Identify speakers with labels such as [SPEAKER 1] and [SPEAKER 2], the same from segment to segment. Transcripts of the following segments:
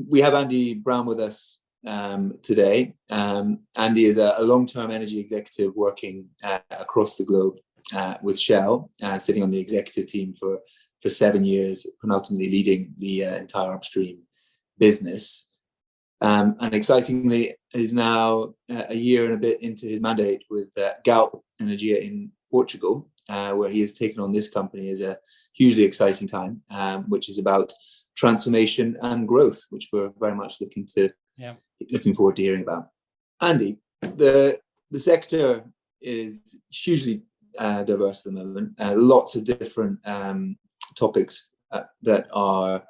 [SPEAKER 1] We have Andy Brown with us today. Andy is a long-term energy executive working across the globe with Shell, sitting on the executive team for 7 years, and ultimately leading the entire upstream business. And excitingly, is now a year and a bit into his mandate with GALP Energia in Portugal, where he has taken on this company as a hugely exciting time, which is about transformation and growth, which we're very much looking forward to hearing about. Andy, the sector is hugely diverse at the moment. Lots of different topics that are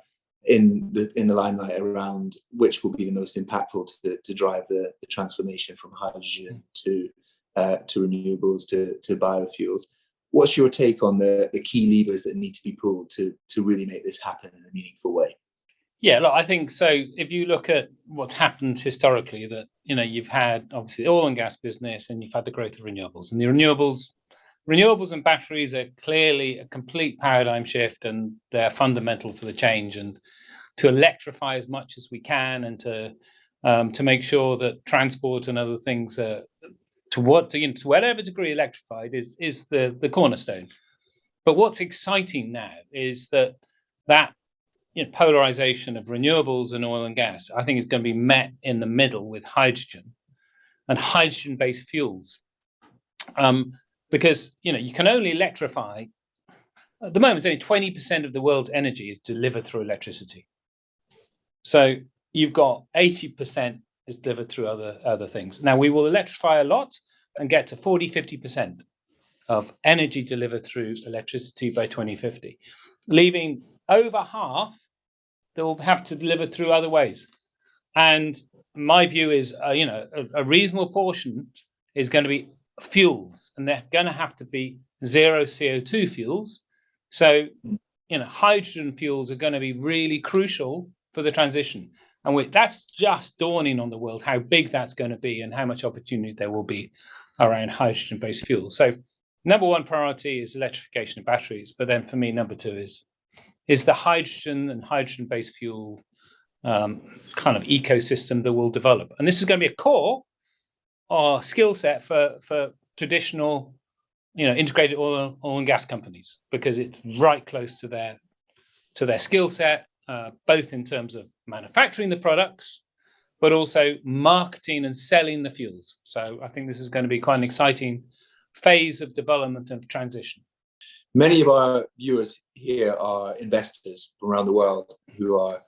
[SPEAKER 1] in the limelight around which will be the most impactful to drive the transformation from hydrogen to renewables to biofuels. What's your take on the key levers that need to be pulled to really make this happen in a meaningful way?
[SPEAKER 2] Yeah, look, I think so. If you look at what's happened historically, that you've had obviously the oil and gas business, and you've had the growth of renewables, and the renewables and batteries are clearly a complete paradigm shift, and they're fundamental for the change, and to electrify as much as we can, and to make sure that transport and other things are to whatever degree electrified is the cornerstone. But what's exciting now is that polarization of renewables and oil and gas, I think, is going to be met in the middle with hydrogen and hydrogen-based fuels, because you can only electrify. At the moment, only 20% of the world's energy is delivered through electricity. So you've got 80% is delivered through other things. Now, we will electrify a lot and get to 40-50% of energy delivered through electricity by 2050, leaving over half that will have to deliver through other ways. And my view is, a reasonable portion is going to be fuels, and they're going to have to be zero CO2 fuels. So, hydrogen fuels are going to be really crucial for the transition. And that's just dawning on the world, how big that's going to be and how much opportunity there will be around hydrogen-based fuels. So number one priority is electrification of batteries. But then for me, number two is the hydrogen and hydrogen-based fuel kind of ecosystem that will develop. And this is going to be a core or skill set for traditional, integrated oil and gas companies, because it's right close to their skill set, both in terms of manufacturing the products, but also marketing and selling the fuels. So I think this is going to be quite an exciting phase of development and transition.
[SPEAKER 1] Many of our viewers here are investors from around the world who are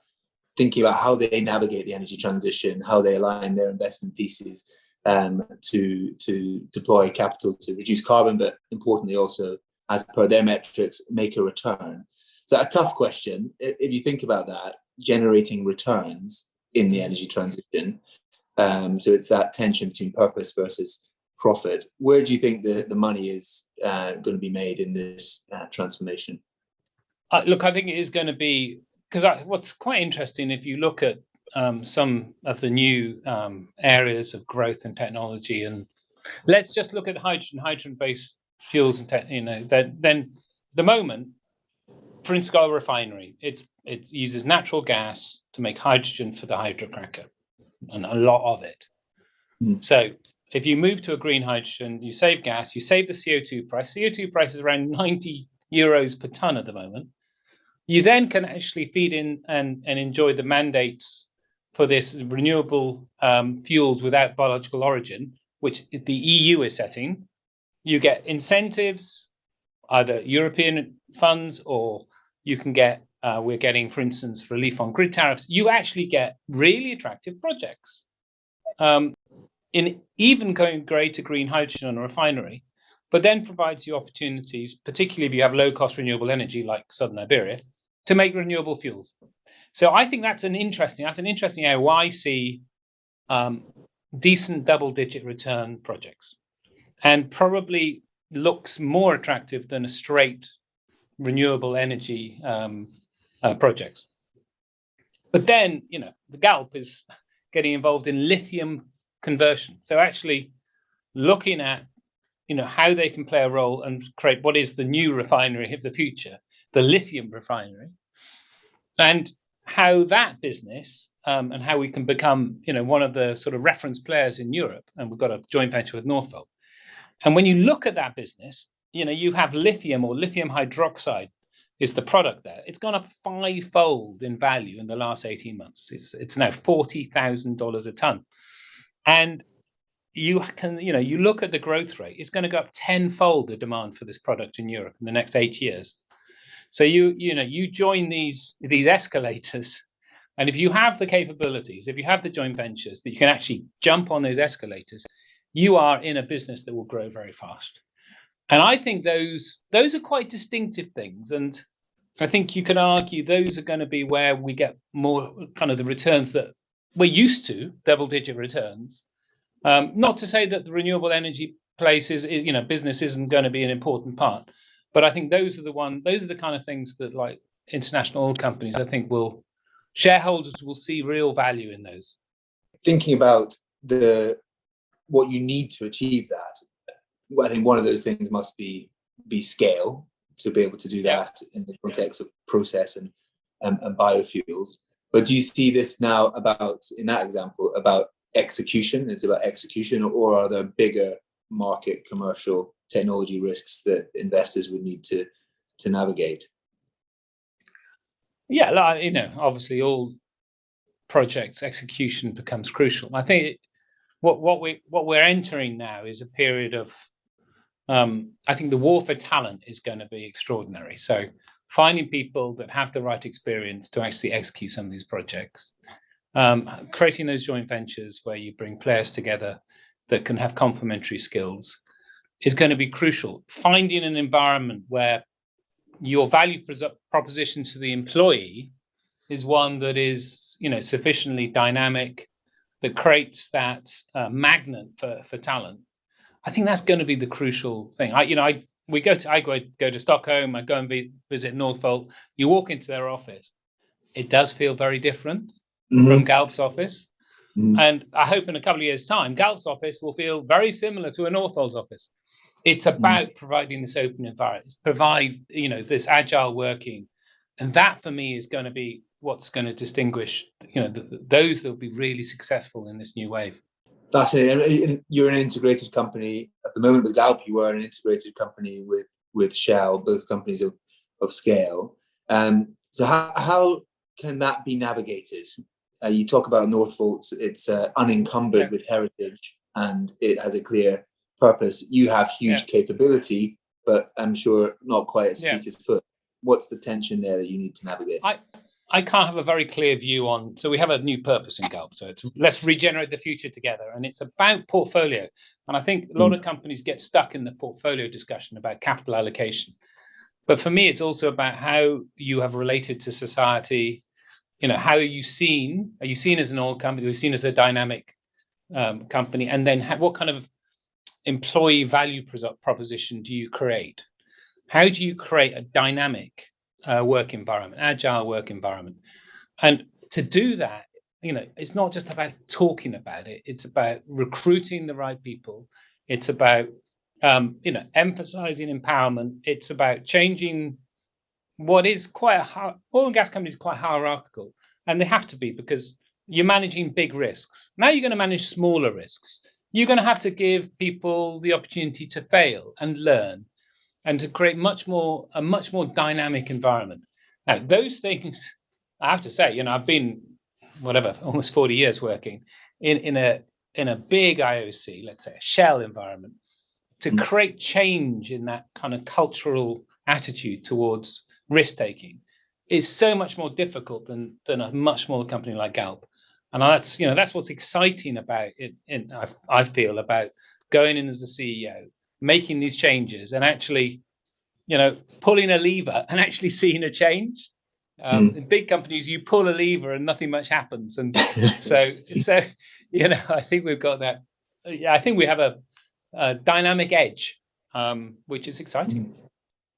[SPEAKER 1] thinking about how they navigate the energy transition, how they align their investment theses to deploy capital to reduce carbon, but importantly also, as per their metrics, make a return. So a tough question, if you think about that, generating returns in the energy transition. So it's that tension between purpose versus profit. Where do you think the money is going to be made in this transformation?
[SPEAKER 2] Look, I think it is going to be, because what's quite interesting, if you look at some of the new areas of growth and technology, and let's just look at hydrogen-based fuels and then the moment, Prince Gulf refinery, it uses natural gas to make hydrogen for the hydrocracker, and a lot of it. So if you move to a green hydrogen, you save gas, you save the CO2 price. CO2 price is around 90 euros per ton at the moment. You then can actually feed in and enjoy the mandates for this renewable fuels without biological origin, which the EU is setting. You get incentives, either European funds, or you can get, we're getting, for instance, relief on grid tariffs. You actually get really attractive projects. In even going greater green hydrogen on a refinery, but then provides you opportunities, particularly if you have low-cost renewable energy like Southern Iberia, to make renewable fuels. So I think that's an interesting area where I see decent double-digit return projects, and probably looks more attractive than a straight renewable energy projects. But then, the GALP is getting involved in lithium conversion. So actually looking at, how they can play a role and create what is the new refinery of the future, the lithium refinery, and how that business and how we can become, one of the sort of reference players in Europe, and we've got a joint venture with Northvolt. And when you look at that business, you have lithium or lithium hydroxide is the product there. It's gone up 5-fold in value in the last 18 months. It's now $40,000 a ton. And you look at the growth rate, it's going to go up 10-fold the demand for this product in Europe in the next 8 years. So you join these escalators, and if you have the capabilities, if you have the joint ventures that you can actually jump on those escalators, you are in a business that will grow very fast. And I think those are quite distinctive things. And I think you can argue those are going to be where we get more kind of the returns that we're used to, double-digit returns. Not to say that the renewable energy place is business isn't going to be an important part. But I think those are the kind of things that, like international oil companies, I think shareholders will see real value in those.
[SPEAKER 1] Thinking about what you need to achieve that, I think one of those things must be scale to be able to do that in the context of process and biofuels. But do you see this now in that example, about execution? It's about execution, or are there bigger market commercial technology risks that investors would need to navigate?
[SPEAKER 2] Yeah, obviously all projects execution becomes crucial. I think what we're entering now is a period of I think the war for talent is going to be extraordinary. So finding people that have the right experience to actually execute some of these projects, creating those joint ventures where you bring players together that can have complementary skills is going to be crucial. Finding an environment where your value proposition to the employee is one that is, sufficiently dynamic, that creates that magnet for talent. I think that's going to be the crucial thing. I go to Stockholm. I go and visit Northvolt. You walk into their office, it does feel very different from GALP's office. And I hope in a couple of years' time, GALP's office will feel very similar to a Northvolt office. It's about providing this open environment, this agile working. And that for me is going to be what's going to distinguish, those that will be really successful in this new wave.
[SPEAKER 1] Fascinating. You're an integrated company at the moment with GALP. You were an integrated company with Shell, both companies of scale. So how can that be navigated? You talk about Northvolt. It's unencumbered with heritage, and it has a clear purpose. You have huge capability, but I'm sure not quite as fleet as foot. What's the tension there that you need to navigate?
[SPEAKER 2] I can't have a very clear view on. So we have a new purpose in GALP. So it's let's regenerate the future together, and it's about portfolio. And I think a lot of companies get stuck in the portfolio discussion about capital allocation. But for me, it's also about how you have related to society. How are you seen? Are you seen as an oil company? Are you seen as a dynamic company? And then what kind of employee value proposition do you create? How do you create a dynamic work environment, agile work environment? And to do that, it's not just about talking about it. It's about recruiting the right people. It's about, emphasizing empowerment. It's about changing what is oil and gas companies quite hierarchical, and they have to be, because you're managing big risks. Now you're going to manage smaller risks. You're going to have to give people the opportunity to fail and learn, and to create a much more dynamic environment. Now, those things, I have to say, I've been almost 40 years working in a big IOC, let's say a Shell environment, to create change in that kind of cultural attitude towards risk taking is so much more difficult than a much smaller company like GALP. And that's what's exciting about it. I feel about going in as the CEO, making these changes, and actually, pulling a lever and actually seeing a change. In big companies, you pull a lever and nothing much happens. And so I think we've got that. I think we have a dynamic edge, which is exciting.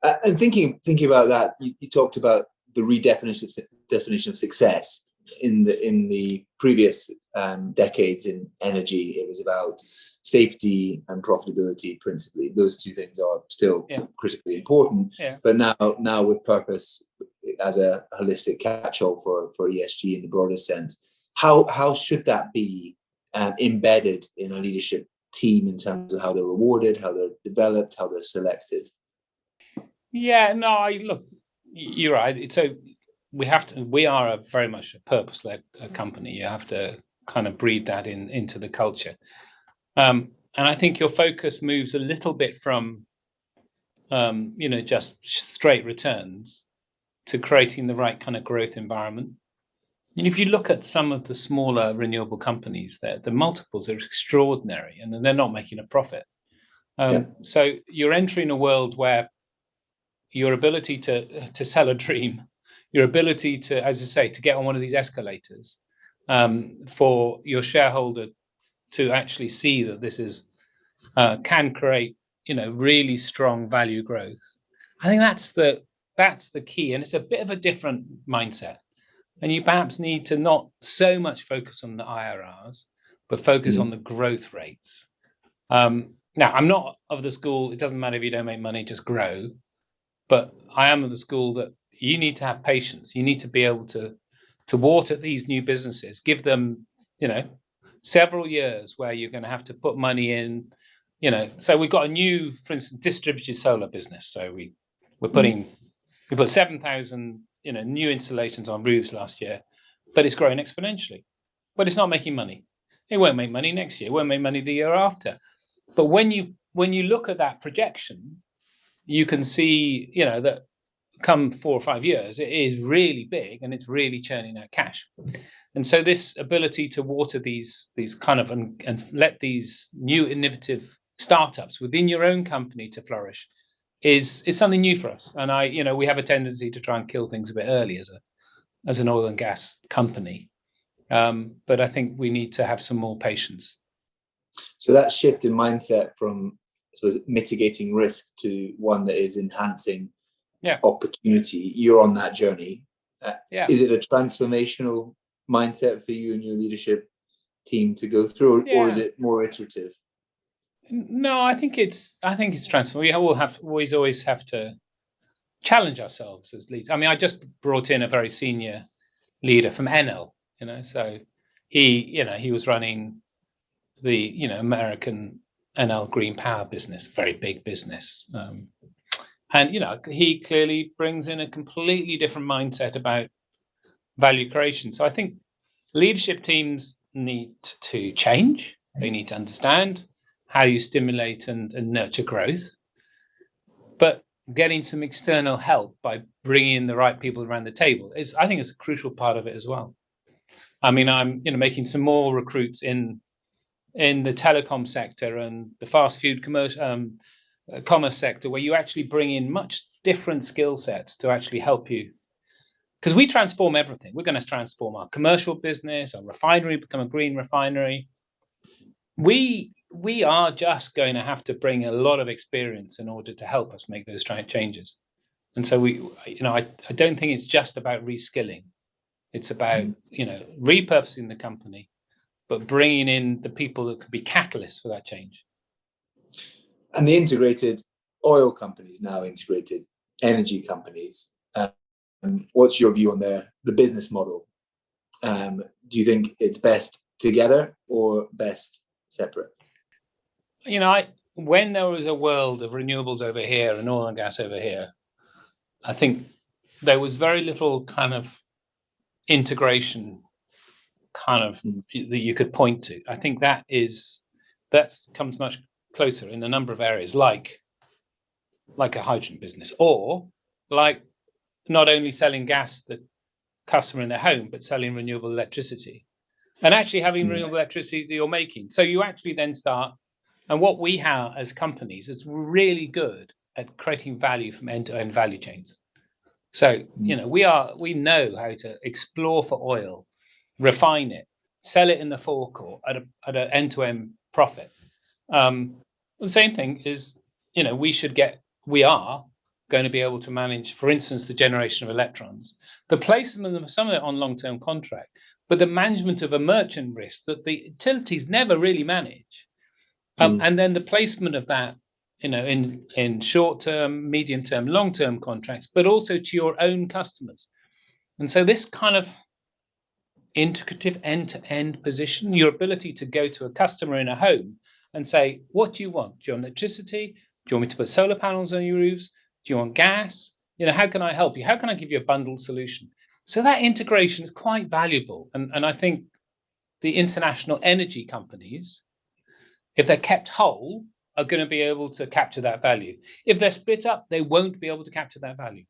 [SPEAKER 1] And thinking about that, you talked about the redefinition of success in the previous decades in energy. It was about safety and profitability principally. Those two things are still critically important. But now with purpose, as a holistic catch-all for ESG in the broader sense. How should that be embedded in a leadership team in terms of how they're rewarded, how they're developed, how they're selected?
[SPEAKER 2] Yeah, no, look, you're right. So we are very much a purpose-led company. You have to kind of breed that into the culture. And I think your focus moves a little bit from, just straight returns to creating the right kind of growth environment. And if you look at some of the smaller renewable companies, the multiples are extraordinary, and they're not making a profit. So you're entering a world where your ability to sell a dream, your ability to, as I say, to get on one of these escalators, for your shareholder to actually see that this is can create, really strong value growth. I think that's the key, and it's a bit of a different mindset. And you perhaps need to not so much focus on the IRRs, but focus on the growth rates. Now, I'm not of the school, it doesn't matter if you don't make money, just grow. But I am of the school that you need to have patience. You need to be able to water these new businesses, give them, several years where you're going to have to put money in. So we've got a new, for instance, distributed solar business. So we put 7,000 new installations on roofs last year, but it's growing exponentially. But it's not making money. It won't make money next year. It won't make money the year after. But when you look at that projection, you can see, that come 4 or 5 years, it is really big and it's really churning out cash. And so this ability to water these kind of and let these new innovative startups within your own company to flourish is something new for us. And we have a tendency to try and kill things a bit early as an oil and gas company. But I think we need to have some more patience.
[SPEAKER 1] So that shift in mindset from, I suppose, mitigating risk to one that is enhancing opportunity, you're on that journey. Is it a transformational mindset for you and your leadership team to go through, or is it more iterative?
[SPEAKER 2] No, I think it's transformational. We always have to challenge ourselves as leaders. I mean, I just brought in a very senior leader from Enel, so he was running the American Enel green power business, very big business. And he clearly brings in a completely different mindset about value creation. So I think leadership teams need to change. They need to understand how you stimulate and nurture growth, but getting some external help by bringing in the right people around the table I think it's a crucial part of it as well. I mean, I'm making some more recruits in the telecom sector and the fast food commerce sector, where you actually bring in much different skill sets to actually help you. Because we transform everything. We're going to transform our commercial business, our refinery, become a green refinery. We are just going to have to bring a lot of experience in order to help us make those changes. And so I don't think it's just about reskilling. It's about, repurposing the company, but bringing in the people that could be catalysts for that change.
[SPEAKER 1] And the integrated oil companies, now integrated energy companies, what's your view on the business model? Do you think it's best together or best separate?
[SPEAKER 2] When there was a world of renewables over here and oil and gas over here, I think there was very little kind of integration that you could point to. I think that comes much closer in a number of areas, like a hydrogen business, or like not only selling gas to the customer in their home, but selling renewable electricity and actually having renewable electricity that you're making. So you actually then start, and what we have as companies is really good at creating value from end-to-end value chains. So, we know how to explore for oil, refine it, sell it in the forecourt at an end-to-end profit. The same thing is, we are going to be able to manage, for instance, the generation of electrons, the placement of some of it on long-term contract, but the management of a merchant risk that the utilities never really manage. And then the placement of that in short term, medium term, long term contracts, but also to your own customers. And so this kind of integrative end-to-end position, your ability to go to a customer in a home and say, what do you want? Do you want electricity? Do you want me to put solar panels on your roofs? Do you want gas? How can I help you? How can I give you a bundled solution? So that integration is quite valuable. And I think the international energy companies, if they're kept whole, are going to be able to capture that value. If they're split up, they won't be able to capture that value.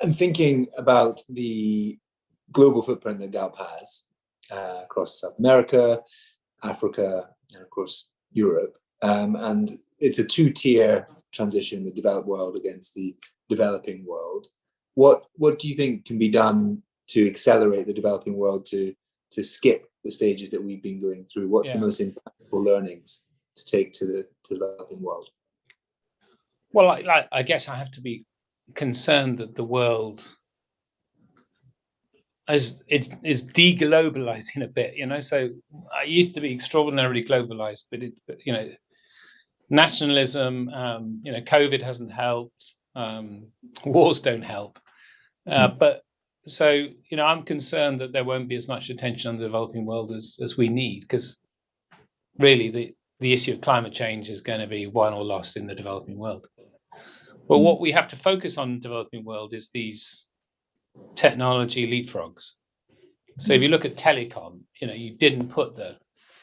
[SPEAKER 1] I'm thinking about the global footprint that GALP has across South America, Africa, and of course Europe. And it's a two-tier transition, the developed world against the developing world. What do you think can be done to accelerate the developing world to skip the stages that we've been going through? What's the most impactful learnings to take to the developing world?
[SPEAKER 2] Well, I guess I have to be concerned that the world is deglobalizing a bit, So I used to be extraordinarily globalized, but nationalism, COVID hasn't helped. Wars don't help. But so, I'm concerned that there won't be as much attention on the developing world as we need, because really the issue of climate change is going to be won or lost in the developing world. But what we have to focus on in the developing world is these technology leapfrogs. So if you look at telecom, you didn't put the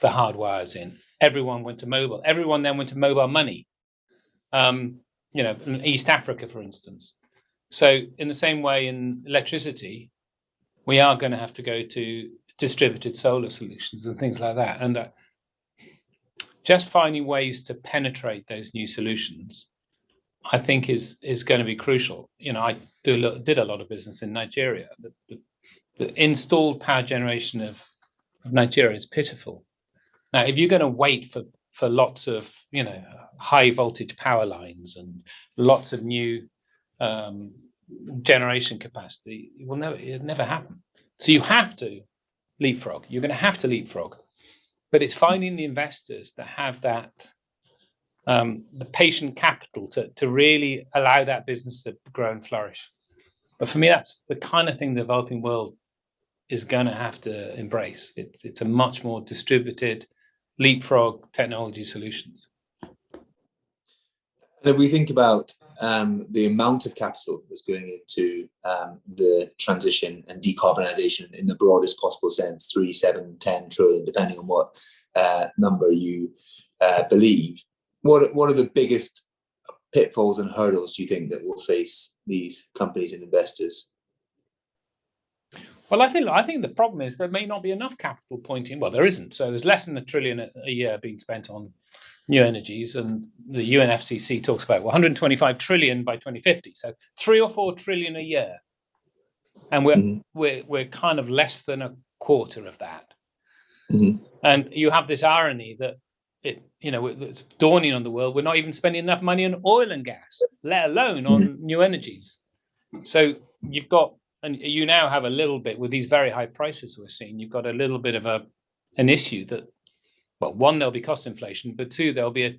[SPEAKER 2] hard wires in. Everyone went to mobile. Everyone then went to mobile money. In East Africa, for instance. So in the same way in electricity, we are going to have to go to distributed solar solutions and things like that. And just finding ways to penetrate those new solutions, I think is going to be crucial. I did a lot of business in Nigeria. The installed power generation of Nigeria is pitiful. Now, if you're going to wait for lots of high voltage power lines and lots of new generation capacity, it'll never happen. So you have to leapfrog. You're going to have to leapfrog, but it's finding the investors that have that the patient capital to really allow that business to grow and flourish. But for me, that's the kind of thing the developing world is going to have to embrace. It's a much more distributed leapfrog technology solutions.
[SPEAKER 1] And if we think about the amount of capital that's going into the transition and decarbonisation in the broadest possible sense, 3, 7, 10 trillion, depending on what number you believe, what are the biggest pitfalls and hurdles do you think that will face these companies and investors?
[SPEAKER 2] Well, I think the problem is there may not be enough capital pointing. Well, there isn't. So there's less than $1 trillion a year being spent on new energies, and the UNFCCC talks about 125 trillion by 2050. So 3 or 4 trillion a year, and we're kind of less than a quarter of that. And you have this irony that it's dawning on the world. We're not even spending enough money on oil and gas, let alone on new energies. So you've got. And you now have a little bit with these very high prices we're seeing. You've got a little bit of an issue that, well, one, there'll be cost inflation, but two, there'll be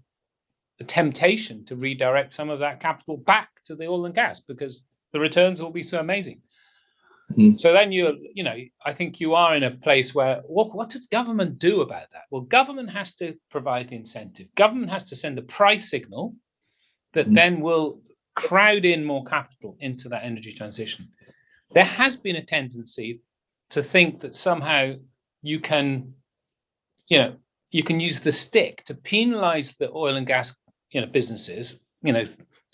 [SPEAKER 2] a temptation to redirect some of that capital back to the oil and gas because the returns will be so amazing. So then I think you are in a place where what does government do about that? Well, government has to provide the incentive. Government has to send a price signal that then will crowd in more capital into that energy transition. There has been a tendency to think that somehow you can use the stick to penalize the oil and gas, businesses,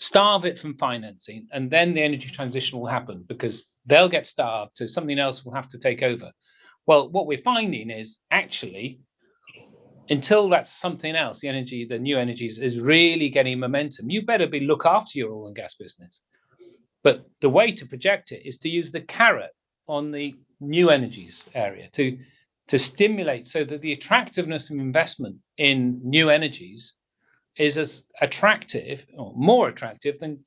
[SPEAKER 2] starve it from financing, and then the energy transition will happen because they'll get starved, so something else will have to take over. Well, what we're finding is actually, until that's something else, the new energies is really getting momentum. You better look after your oil and gas business. But the way to project it is to use the carrot on the new energies area to stimulate so that the attractiveness of investment in new energies is as attractive or more attractive than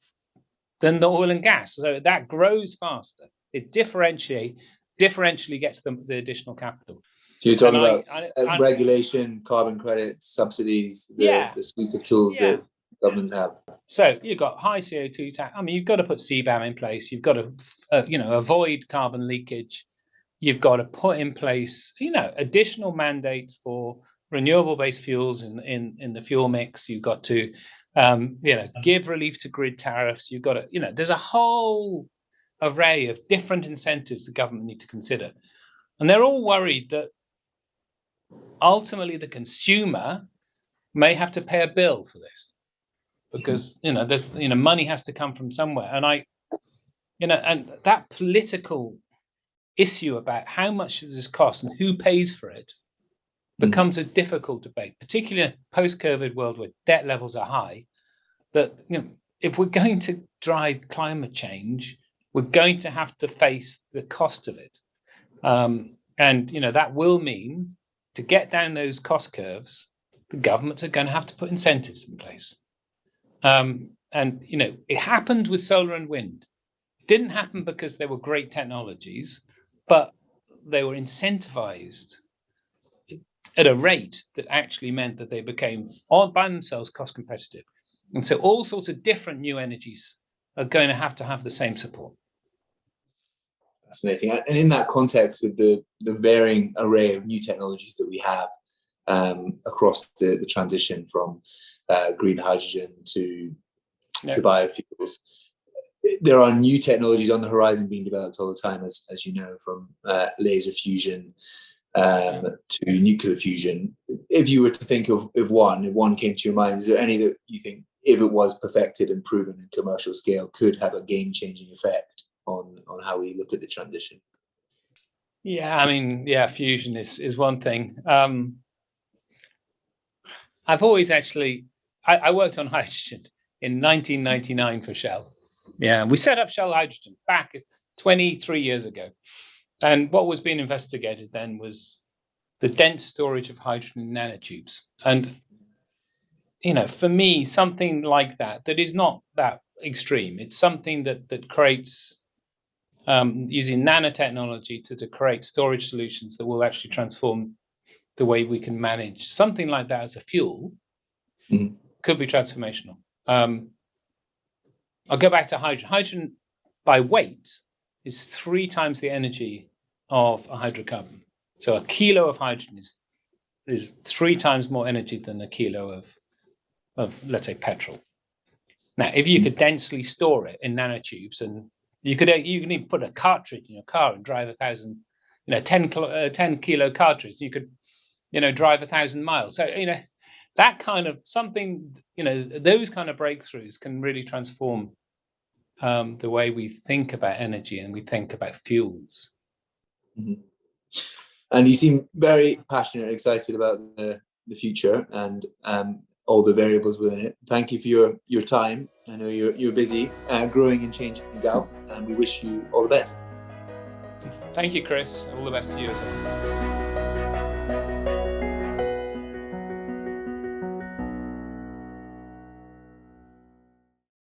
[SPEAKER 2] the oil and gas. So that grows faster. It differentially gets the additional capital.
[SPEAKER 1] So you're talking about regulation, carbon credits, subsidies, the suite of tools that governments have.
[SPEAKER 2] So you've got high CO2 tax. I mean, you've got to put CBAM in place. You've got to, avoid carbon leakage. You've got to put in place, additional mandates for renewable-based fuels in the fuel mix. You've got to, give relief to grid tariffs. You've got to, there's a whole array of different incentives the government need to consider, and they're all worried that ultimately the consumer may have to pay a bill for this, because there's money has to come from somewhere, and and that political issue about how much does this cost and who pays for it becomes a difficult debate, particularly in a post-COVID world where debt levels are high. That if we're going to drive climate change, we're going to have to face the cost of it, and that will mean, to get down those cost curves, the governments are going to have to put incentives in place. It happened with solar and wind. It didn't happen because they were great technologies, but they were incentivized at a rate that actually meant that they became all by themselves cost competitive. And so all sorts of different new energies are going to have the same support.
[SPEAKER 1] Fascinating. And in that context, with the varying array of new technologies that we have across the transition from green hydrogen to biofuels, there are new technologies on the horizon being developed all the time, as you know, from laser fusion to nuclear fusion. If you were to think of if one came to your mind, is there any that you think, if it was perfected and proven in commercial scale, could have a game-changing effect on how we look at the transition?
[SPEAKER 2] Fusion is one thing. I've always I worked on hydrogen in 1999 for Shell. Yeah, we set up Shell Hydrogen back 23 years ago. And what was being investigated then was the dense storage of hydrogen in nanotubes. And, for me, something like that is not that extreme. It's something that creates, using nanotechnology to create storage solutions that will actually transform the way we can manage something like that as a fuel. Could be transformational. I'll go back to hydrogen. Hydrogen, by weight, is 3 times the energy of a hydrocarbon. So a kilo of hydrogen is 3 times more energy than a kilo of let's say, petrol. Now, if you could densely store it in nanotubes, and you can even put a cartridge in your car and drive 1,000, 10 kilo cartridge, you could, drive 1,000 miles. So, that kind of something, those kind of breakthroughs can really transform the way we think about energy and we think about fuels.
[SPEAKER 1] Mm-hmm. And you seem very passionate and excited about the future and all the variables within it. Thank you for your time. I know you're busy growing and changing GALP, and we wish you all the best.
[SPEAKER 2] Thank you, Chris. All the best to you as well.